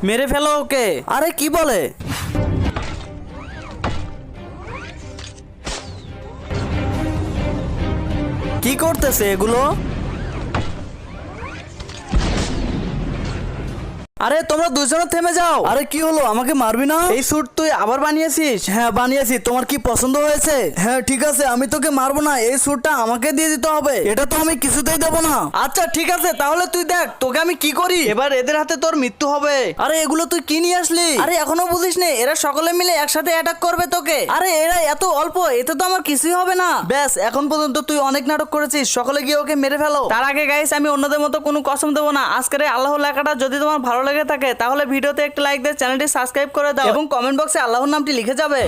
মেরে ফেলো ওকে। আরে কি বলে? কি করতেছে এগুলো? আরে তোমরা দুজনে থেমে যাও। আরে কি হলো, আমাকে মারবি না? এই স্যুট তুই আবার বানিয়েছিস? হ্যাঁ বানিয়েছি। তোমার কি পছন্দ হয়েছে? হ্যাঁ ঠিক আছে, আমি তোকে মারবো না, এই স্যুটটা আমাকে দিয়ে দিতে হবে। এটা তো আমি কিছুতেই দেবো না। আচ্ছা ঠিক আছে, তাহলে তুই দেখ তোকে আমি কি করি। এবার এদের হাতে তোর মৃত্যু হবে। আরে এগুলো তুই কি নিয়ে আসলি? আরে এখনো বুঝিস নে, এরা সকলে মিলে একসাথে অ্যাটাক করবে তোকে। আরে এরা এত অল্প, এতে তো আমার কিছুই হবে না। ব্যাস, এখন পর্যন্ত তুই অনেক নাটক করেছিস, সকলে গিয়ে ওকে মেরে ফেলো। তার আগে গাইস, আমি অন্যদের মতো কোনো কসম দেবো না। আজকের এই আল্লাহ লেখাটা যদি তোমার ভালো লেগে থাকে তাহলে ভিডিওতে একটা লাইক দিয়ে চ্যানেলটি সাবস্ক্রাইব করে দাও এবং কমেন্ট বক্সে আল্লাহর নামটি লিখে যাবে।